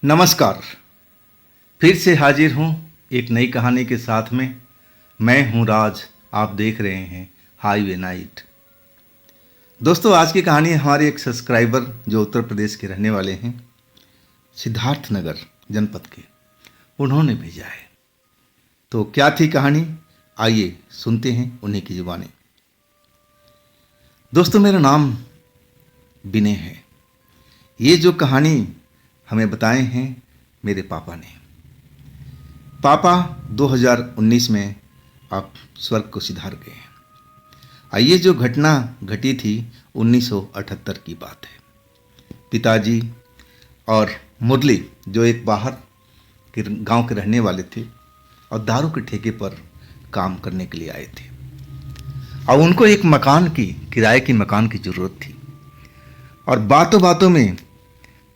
नमस्कार। फिर से हाजिर हूँ एक नई कहानी के साथ में। मैं हूँ राज। आप देख रहे हैं हाईवे नाइट। दोस्तों, आज की कहानी हमारे एक सब्सक्राइबर जो उत्तर प्रदेश के रहने वाले हैं, सिद्धार्थनगर जनपद के, उन्होंने भेजा है। तो क्या थी कहानी, आइए सुनते हैं उन्हीं की जुबानी। दोस्तों, मेरा नाम विनय है। ये जो कहानी हमें बताए हैं मेरे पापा ने। पापा 2019 में आप स्वर्ग को सिधार गए हैं। आइए, जो घटना घटी थी 1978 की बात है। पिताजी और मुरली जो एक बाहर के गांव के रहने वाले थे और दारू के ठेके पर काम करने के लिए आए थे और उनको एक मकान की किराए की मकान की ज़रूरत थी। और बातों बातों में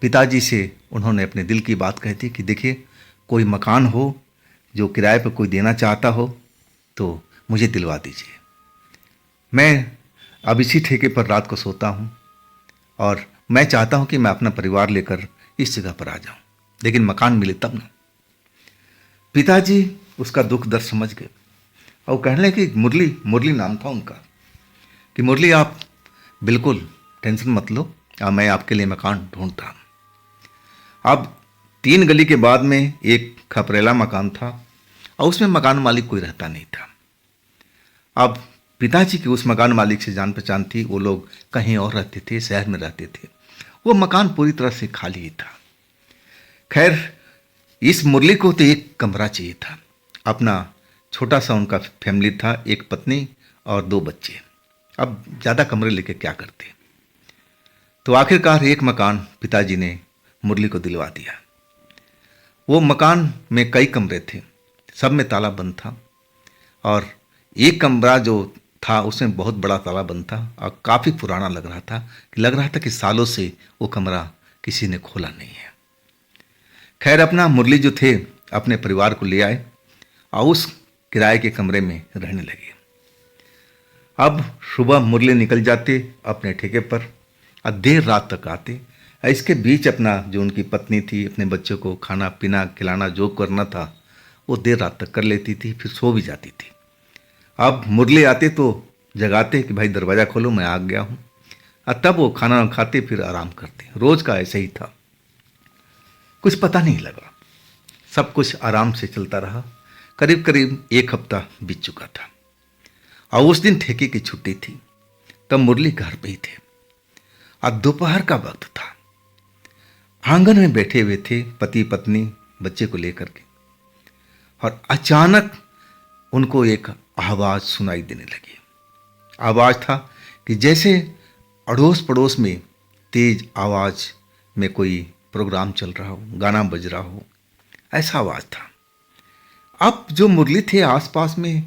पिताजी से उन्होंने अपने दिल की बात कही थी कि देखिए, कोई मकान हो जो किराए पर कोई देना चाहता हो तो मुझे दिलवा दीजिए। मैं अब इसी ठेके पर रात को सोता हूँ और मैं चाहता हूँ कि मैं अपना परिवार लेकर इस जगह पर आ जाऊँ, लेकिन मकान मिले तब ना। पिताजी उसका दुख दर्द समझ गए और कहने लगे कि मुरली नाम था उनका, कि मुरली आप बिल्कुल टेंशन मत लो, मैं आपके लिए मकान ढूंढता हूँ। अब 3 गली के बाद में एक खपरेला मकान था और उसमें मकान मालिक कोई रहता नहीं था। अब पिताजी की उस मकान मालिक से जान पहचान थी, वो लोग कहीं और रहते थे, शहर में रहते थे। वो मकान पूरी तरह से खाली ही था। खैर, इस मुरली को तो एक कमरा चाहिए था। अपना छोटा सा उनका फैमिली था, एक पत्नी और 2 बच्चे। अब ज़्यादा कमरे लेके क्या करते। तो आखिरकार एक मकान पिताजी ने मुरली को दिलवा दिया। वो मकान में कई कमरे थे, सब में ताला बंद था और एक कमरा जो था उसमें बहुत बड़ा ताला बंद था और काफ़ी पुराना लग रहा था कि सालों से वो कमरा किसी ने खोला नहीं है। खैर, अपना मुरली जो थे अपने परिवार को ले आए और उस किराए के कमरे में रहने लगे। अब सुबह मुरली निकल जाते अपने ठेके पर और देर रात तक आते। इसके बीच अपना जो उनकी पत्नी थी, अपने बच्चों को खाना पीना खिलाना जो करना था वो देर रात तक कर लेती थी, फिर सो भी जाती थी। अब मुरली आते तो जगाते कि भाई दरवाज़ा खोलो, मैं आ गया हूँ। और तब वो खाना खाते फिर आराम करते। रोज़ का ऐसे ही था। कुछ पता नहीं लगा, सब कुछ आराम से चलता रहा। करीब करीब 1 हफ्ता बीत चुका था और उस दिन ठेके की छुट्टी थी। तब मुरली घर पे ही थे और दोपहर का वक्त था। आंगन में बैठे हुए थे पति पत्नी बच्चे को लेकर के, और अचानक उनको एक आवाज़ सुनाई देने लगी। आवाज़ था कि जैसे अड़ोस पड़ोस में तेज आवाज़ में कोई प्रोग्राम चल रहा हो, गाना बज रहा हो, ऐसा आवाज़ था। अब जो मुरली थे आसपास में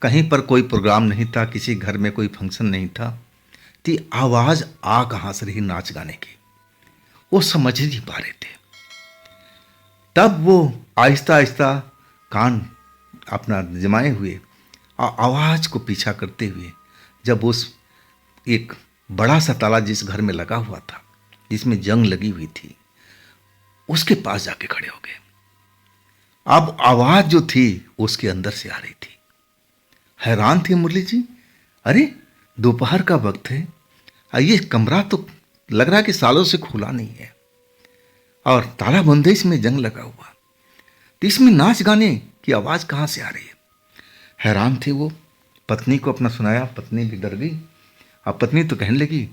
कहीं पर कोई प्रोग्राम नहीं था, किसी घर में कोई फंक्शन नहीं था। तो आवाज़ आ कहाँ से रही नाच गाने की, वो समझ ही नहीं पा रहे थे। तब वो आहिस्ता आहिस्ता कान अपना जमाए हुए और आवाज़ को पीछा करते हुए जब उस एक बड़ा सा ताला जिस घर में लगा हुआ था, जिसमें जंग लगी हुई थी, उसके पास जाके खड़े हो गए। अब आवाज़ जो थी उसके अंदर से आ रही थी। हैरान थे मुरली जी, अरे दोपहर का वक्त है और ये कमरा तो लग रहा है कि सालों से खुला नहीं है और ताला बंद है, इसमें जंग लगा हुआ, तो इसमें नाच गाने की आवाज़ कहाँ से आ रही है। हैरान थे वो। पत्नी को अपना सुनाया, पत्नी भी डर गई। अब पत्नी तो कहने लगी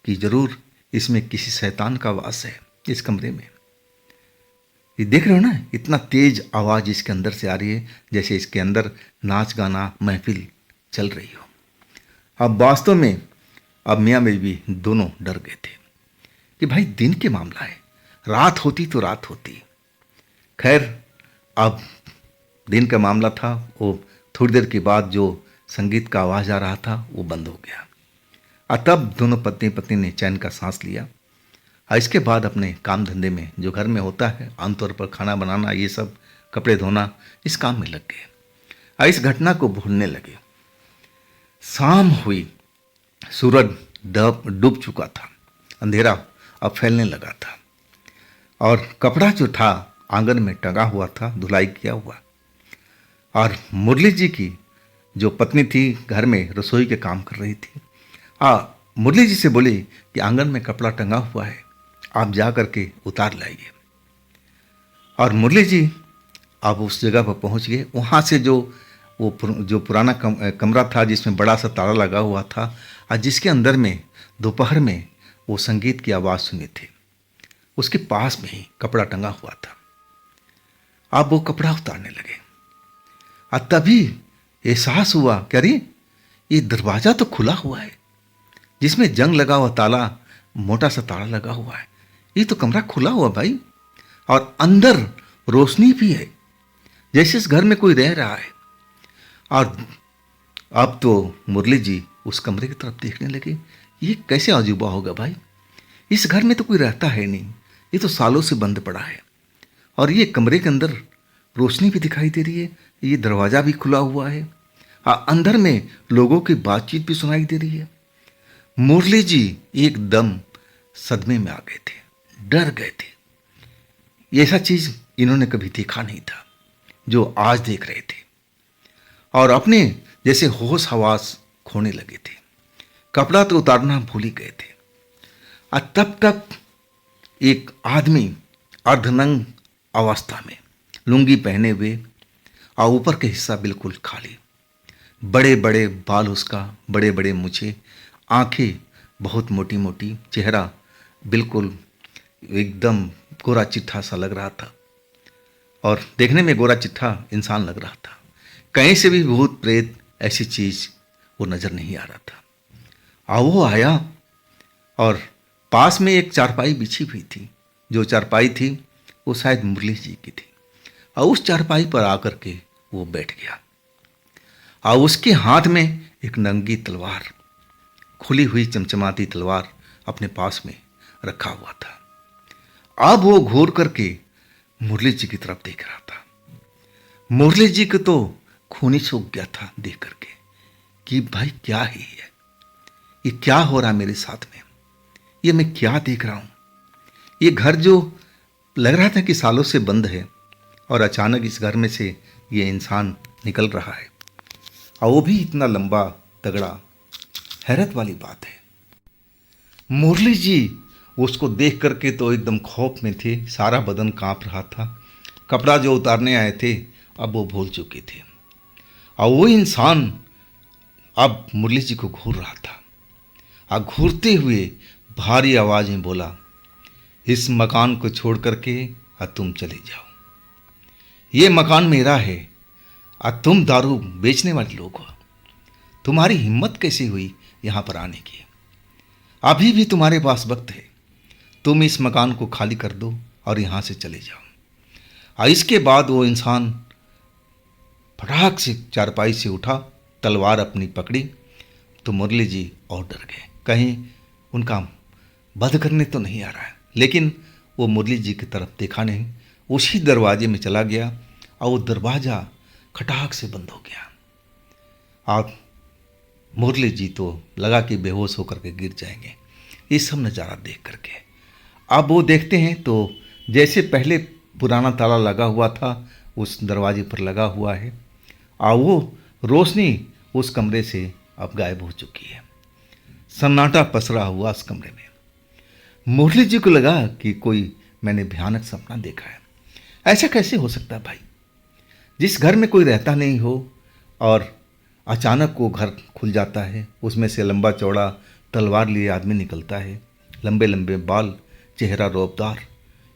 कि ज़रूर इसमें किसी शैतान का वास है इस कमरे में। ये देख रहे हो ना, इतना तेज आवाज़ इसके अंदर से आ रही है जैसे इसके अंदर नाच गाना महफिल चल रही हो। अब वास्तव में अब मियाँ बीवी दोनों डर गए थे कि भाई दिन के मामला है, रात होती तो रात होती। खैर, अब दिन का मामला था। वो थोड़ी देर के बाद जो संगीत का आवाज़ आ रहा था वो बंद हो गया और तब दोनों पत्नी पत्नी ने चैन का सांस लिया और इसके बाद अपने काम धंधे में जो घर में होता है, आमतौर पर खाना बनाना, ये सब कपड़े धोना, इस काम में लग गए और इस घटना को भूलने लगे। शाम हुई, सूरज डूब चुका था, अंधेरा अब फैलने लगा था और कपड़ा जो था आंगन में टंगा हुआ था, धुलाई किया हुआ। और मुरली जी की जो पत्नी थी घर में रसोई के काम कर रही थी। मुरली जी से बोली कि आंगन में कपड़ा टंगा हुआ है, आप जा करके उतार लाइए। और मुरली जी अब उस जगह पर पहुंच गए। वहाँ से जो पुराना कमरा था जिसमें बड़ा सा ताला लगा हुआ था और जिसके अंदर में दोपहर में वो संगीत की आवाज़ सुनी थी, उसके पास में ही कपड़ा टंगा हुआ था। अब वो कपड़ा उतारने लगे और तभी एहसास हुआ कि अरे ये दरवाज़ा तो खुला हुआ है, जिसमें जंग लगा हुआ ताला, मोटा सा ताला लगा हुआ है। ये तो कमरा खुला हुआ भाई, और अंदर रोशनी भी है, जैसे इस घर में कोई रह रहा है। और अब तो मुरली जी उस कमरे की तरफ देखने लगे, ये कैसे अजूबा होगा भाई, इस घर में तो कोई रहता है नहीं, ये तो सालों से बंद पड़ा है। और ये कमरे के अंदर रोशनी भी दिखाई दे रही है, ये दरवाज़ा भी खुला हुआ है, अंदर में लोगों की बातचीत भी सुनाई दे रही है। मुरली जी एकदम सदमे में आ गए थे, डर गए थे। ऐसा चीज़ इन्होंने कभी देखा नहीं था जो आज देख रहे थे, और अपने जैसे होश हवास खोने लगे थे। कपड़ा तो उतारना भूल ही गए थे। और तब तक एक आदमी अर्धनंग अवस्था में, लुंगी पहने हुए और ऊपर के हिस्सा बिल्कुल खाली, बड़े बड़े बाल उसका, बड़े बड़े मूछें, आंखें बहुत मोटी मोटी, चेहरा बिल्कुल एकदम गोरा चिट्ठा सा लग रहा था। और देखने में गोरा चिट्ठा इंसान लग रहा था, कहीं से भी भूत प्रेत ऐसी चीज़ वो नज़र नहीं आ रहा था। और वो आया और पास में एक चारपाई बिछी हुई थी। जो चारपाई थी वो शायद मुरली जी की थी, और उस चारपाई पर आकर के वो बैठ गया। और उसके हाथ में एक नंगी तलवार, खुली हुई चमचमाती तलवार अपने पास में रखा हुआ था। अब वो घूर करके मुरली जी की तरफ देख रहा था। मुरली जी को तो खून ही सूख गया था देख करके कि भाई क्या है ये क्या हो रहा है मेरे साथ में, ये मैं क्या देख रहा हूँ। ये घर जो लग रहा था कि सालों से बंद है, और अचानक इस घर में से ये इंसान निकल रहा है, और वो भी इतना लंबा तगड़ा। हैरत वाली बात है। मुरली जी उसको देख करके तो एकदम खौफ में थे, सारा बदन कांप रहा था। कपड़ा जो उतारने आए थे अब वो भूल चुके थे, और वो इंसान अब मुरली जी को घूर रहा था। और घूरते हुए भारी आवाज़ में बोला, इस मकान को छोड़ करके अब तुम चले जाओ, ये मकान मेरा है, और तुम दारू बेचने वाले लोग हो, तुम्हारी हिम्मत कैसी हुई यहाँ पर आने की। अभी भी तुम्हारे पास वक्त है, तुम इस मकान को खाली कर दो और यहाँ से चले जाओ। और इसके बाद वो इंसान फटाक से चारपाई से उठा, तलवार अपनी पकड़ी। तो मुरली जी और डर गए, कहीं उनका वध करने तो नहीं आ रहा है। लेकिन वो मुरली जी की तरफ देखा नहीं, उसी दरवाजे में चला गया, और वो दरवाज़ा खटाक से बंद हो गया। आप मुरली जी तो लगा कि बेहोश होकर के गिर जाएंगे ये सब नज़ारा देख करके। अब वो देखते हैं तो जैसे पहले पुराना ताला लगा हुआ था उस दरवाजे पर लगा हुआ है, और वो रोशनी उस कमरे से अब गायब हो चुकी है। सन्नाटा पसरा हुआ उस कमरे में। मुरली जी को लगा कि कोई मैंने भयानक सपना देखा है। ऐसा कैसे हो सकता है भाई, जिस घर में कोई रहता नहीं हो और अचानक वो घर खुल जाता है, उसमें से लंबा चौड़ा तलवार लिए आदमी निकलता है, लंबे लंबे बाल, चेहरा रौबदार।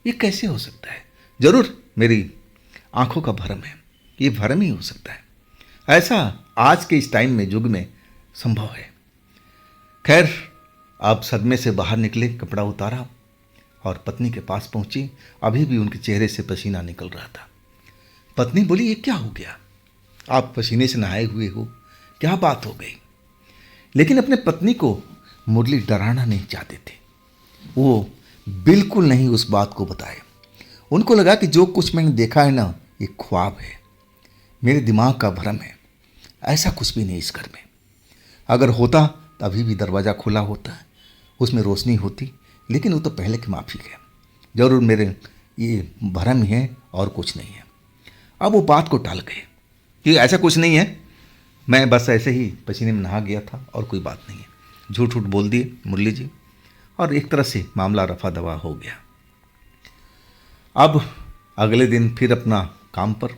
ये कैसे हो सकता है? जरूर मेरी आंखों का भ्रम है, ये भ्रम ही हो सकता है। ऐसा आज के इस टाइम में, युग में संभव है। खैर, आप सदमे से बाहर निकले, कपड़ा उतारा और पत्नी के पास पहुंची। अभी भी उनके चेहरे से पसीना निकल रहा था। पत्नी बोली, ये क्या हो गया, आप पसीने से नहाए हुए हो, क्या बात हो गई? लेकिन अपने पत्नी को मुरली डराना नहीं चाहते थे। वो बिल्कुल नहीं उस बात को बताए। उनको लगा कि जो कुछ मैंने देखा है ना, ये ख्वाब है, मेरे दिमाग का भ्रम है, ऐसा कुछ भी नहीं इस घर में। अगर होता तो अभी भी दरवाज़ा खुला होता, उसमें रोशनी होती, लेकिन वो तो पहले की माफिक है। जरूर मेरे ये भरम ही है और कुछ नहीं है। अब वो बात को टाल गए कि ऐसा कुछ नहीं है, मैं बस ऐसे ही पसीने में नहा गया था और कोई बात नहीं है। झूठ झूठ बोल दिए मुरली जी और एक तरह से मामला रफा दफा हो गया। अब अगले दिन फिर अपना काम पर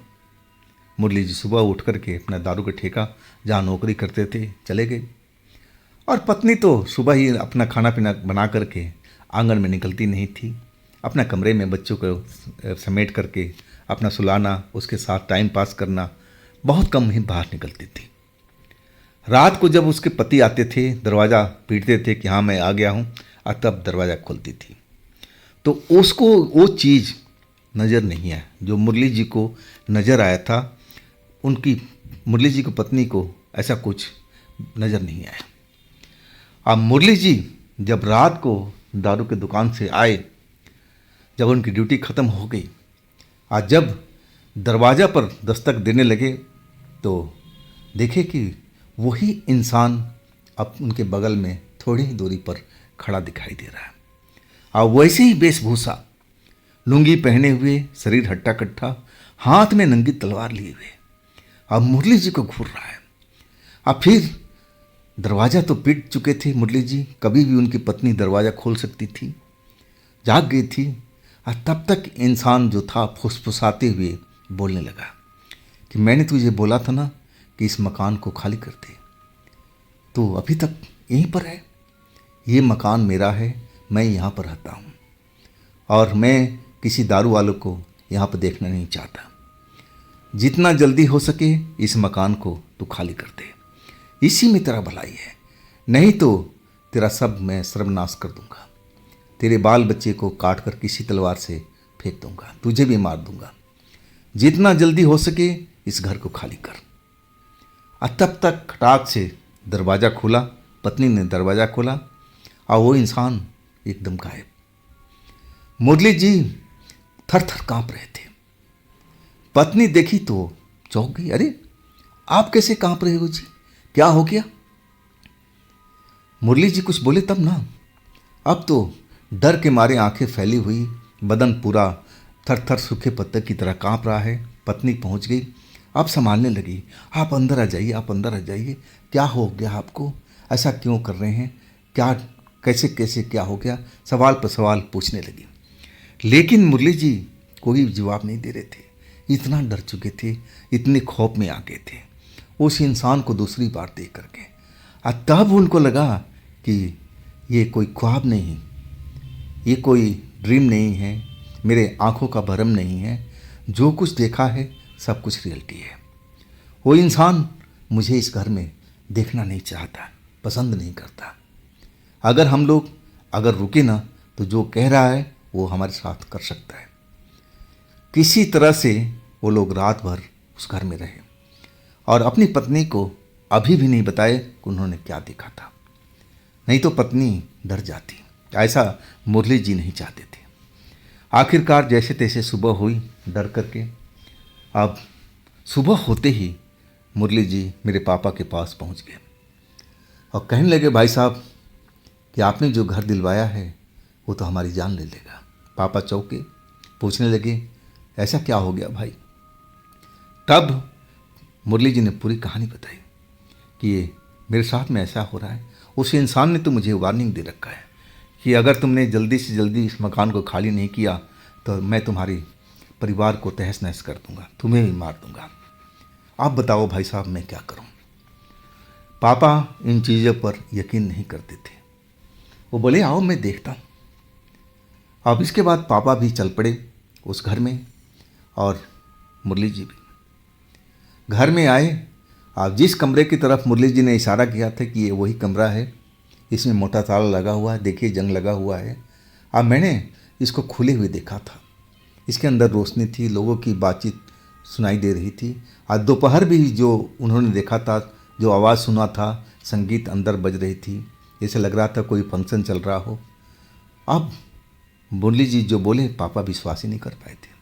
मुरली जी सुबह उठ करके अपना दारू का ठेका जहाँ नौकरी करते थे चले गए। और पत्नी तो सुबह ही अपना खाना पीना बना करके आंगन में निकलती नहीं थी। अपना कमरे में बच्चों को समेट करके अपना सुलाना, उसके साथ टाइम पास करना, बहुत कम ही बाहर निकलती थी। रात को जब उसके पति आते थे, दरवाज़ा पीटते थे कि हाँ मैं आ गया हूँ, और तब दरवाज़ा खोलती थी। तो उसको वो चीज़ नज़र नहीं आया जो मुरली जी को नज़र आया था। उनकी मुरली जी की पत्नी को ऐसा कुछ नज़र नहीं आया। अब मुरली जी जब रात को दारू के दुकान से आए, जब उनकी ड्यूटी ख़त्म हो गई, आज जब दरवाज़ा पर दस्तक देने लगे तो देखे कि वही इंसान अब उनके बगल में थोड़ी ही दूरी पर खड़ा दिखाई दे रहा है। और वैसे ही वेशभूषा, लुंगी पहने हुए, शरीर हट्टा कट्ठा, हाथ में नंगी तलवार लिए हुए, अब मुरली जी को घूर रहा है। अब फिर दरवाज़ा तो पीट चुके थे मुरली जी, कभी भी उनकी पत्नी दरवाज़ा खोल सकती थी, जाग गई थी। और तब तक इंसान जो था फुसफुसाते हुए बोलने लगा कि मैंने तुझे बोला था ना कि इस मकान को खाली कर दे, तो अभी तक यहीं पर है। ये मकान मेरा है, मैं यहाँ पर रहता हूँ और मैं किसी दारू वालों को यहाँ पर देखना नहीं चाहता। जितना जल्दी हो सके इस मकान को तू खाली कर दे, इसी में तेरा भलाई है, नहीं तो तेरा सब मैं सर्वनाश कर दूंगा। तेरे बाल बच्चे को काट कर किसी तलवार से फेंक दूंगा, तुझे भी मार दूंगा। जितना जल्दी हो सके इस घर को खाली कर। और तब तक खटाक से दरवाज़ा खोला, पत्नी ने दरवाज़ा खोला और वो इंसान एकदम गायब। मुरली जी थर थर काँप रहे थे। पत्नी देखी तो चौंक गई, अरे आप कैसे काँप रहे हो जी, क्या हो गया? मुरली जी कुछ बोले तब ना। अब तो डर के मारे आंखें फैली हुई, बदन पूरा थर थर सूखे पत्ते की तरह काँप रहा है। पत्नी पहुंच गई, अब संभालने लगी, आप अंदर आ जाइए, आप अंदर आ जाइए, क्या हो गया आपको, ऐसा क्यों कर रहे हैं, क्या कैसे कैसे क्या हो गया, सवाल पर सवाल पूछने लगी। लेकिन मुरली जी कोई जवाब नहीं दे रहे थे, इतना डर चुके थे, इतने खौफ में आ गए थे उस इंसान को दूसरी बार देख करके। और तब उनको लगा कि ये कोई ख्वाब नहीं, ये कोई ड्रीम नहीं है, मेरे आंखों का भरम नहीं है, जो कुछ देखा है सब कुछ रियलिटी है। वो इंसान मुझे इस घर में देखना नहीं चाहता, पसंद नहीं करता। अगर हम लोग अगर रुके ना तो जो कह रहा है वो हमारे साथ कर सकता है। किसी तरह से वो लोग रात भर उस घर में रहे और अपनी पत्नी को अभी भी नहीं बताए कि उन्होंने क्या देखा था, नहीं तो पत्नी डर जाती। ऐसा मुरली जी नहीं चाहते थे। आखिरकार जैसे तैसे सुबह हुई डर करके। अब सुबह होते ही मुरली जी मेरे पापा के पास पहुंच गए और कहने लगे, भाई साहब कि आपने जो घर दिलवाया है वो तो हमारी जान ले लेगा। पापा चौंके, पूछने लगे, ऐसा क्या हो गया भाई? तब मुरली जी ने पूरी कहानी बताई कि ये मेरे साथ में ऐसा हो रहा है, उस इंसान ने तो मुझे वार्निंग दे रखा है कि अगर तुमने जल्दी से जल्दी इस मकान को खाली नहीं किया तो मैं तुम्हारे परिवार को तहस नहस कर दूंगा, तुम्हें भी मार दूंगा। आप बताओ भाई साहब मैं क्या करूं? पापा इन चीज़ों पर यकीन नहीं करते थे। वो बोले, आओ मैं देखता हूँ। अब इसके बाद पापा भी चल पड़े उस घर में और मुरली जी भी घर में आए। अब जिस कमरे की तरफ मुरली जी ने इशारा किया था कि ये वही कमरा है, इसमें मोटा ताला लगा हुआ है, देखिए जंग लगा हुआ है। अब मैंने इसको खुले हुए देखा था, इसके अंदर रोशनी थी, लोगों की बातचीत सुनाई दे रही थी। आज दोपहर भी जो उन्होंने देखा था, जो आवाज़ सुना था, संगीत अंदर बज रही थी, जैसे लग रहा था कोई फंक्शन चल रहा हो। अब मुरली जी जो बोले पापा विश्वास ही नहीं कर पाए थे।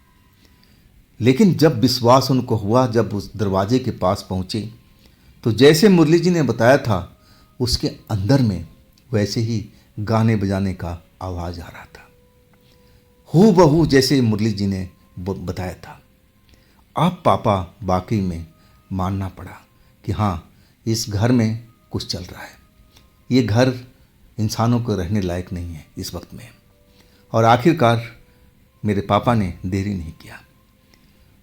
लेकिन जब विश्वास उनको हुआ, जब उस दरवाजे के पास पहुँचे तो जैसे मुरली जी ने बताया था उसके अंदर में वैसे ही गाने बजाने का आवाज़ आ रहा था। हूबहू जैसे मुरली जी ने बताया था। अब पापा वाकई में मानना पड़ा कि हाँ, इस घर में कुछ चल रहा है। ये घर इंसानों को रहने लायक नहीं है इस वक्त में। और आखिरकार मेरे पापा ने देरी नहीं किया,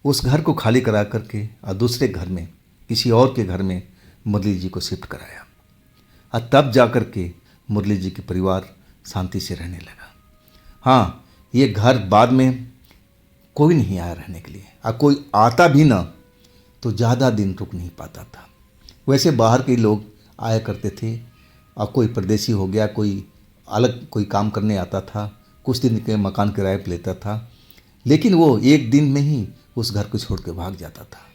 उस घर को खाली करा करके और दूसरे घर में, किसी और के घर में मुरली जी को शिफ्ट कराया। और तब जा कर के मुरली जी के परिवार शांति से रहने लगा। हाँ, ये घर बाद में कोई नहीं आया रहने के लिए, और कोई आता भी ना तो ज़्यादा दिन रुक नहीं पाता था। वैसे बाहर के लोग आया करते थे, और कोई परदेसी हो गया, कोई अलग कोई काम करने आता था, कुछ दिन के मकान किराए पर लेता था, लेकिन वो एक दिन में ही उस घर को छोड़ के भाग जाता था।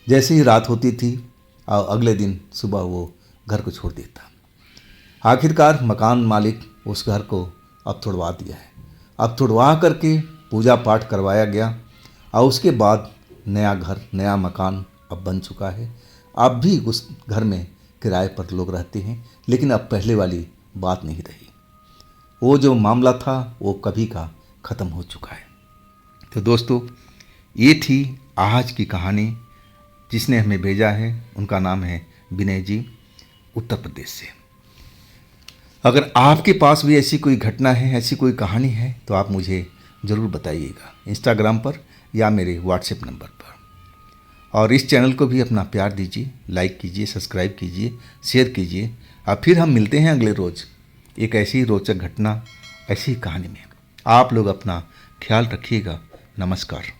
जैसे ही रात होती थी और अगले दिन सुबह वो घर को छोड़ देता। आखिरकार मकान मालिक उस घर को अब तुड़वा दिया है। अब तुड़वा करके पूजा पाठ करवाया गया, और उसके बाद नया घर, नया मकान अब बन चुका है। अब भी उस घर में किराए पर लोग रहते हैं, लेकिन अब पहले वाली बात नहीं रही। वो जो मामला था वो कभी का ख़त्म हो चुका है। तो दोस्तों, ये थी आज की कहानी। जिसने हमें भेजा है उनका नाम है विनय जी, उत्तर प्रदेश से। अगर आपके पास भी ऐसी कोई घटना है, ऐसी कोई कहानी है, तो आप मुझे ज़रूर बताइएगा इंस्टाग्राम पर या मेरे व्हाट्सएप नंबर पर। और इस चैनल को भी अपना प्यार दीजिए, लाइक कीजिए, सब्सक्राइब कीजिए, शेयर कीजिए। और फिर हम मिलते हैं अगले रोज़ एक ऐसी ही रोचक घटना, ऐसी ही कहानी में। आप लोग अपना ख्याल रखिएगा। नमस्कार।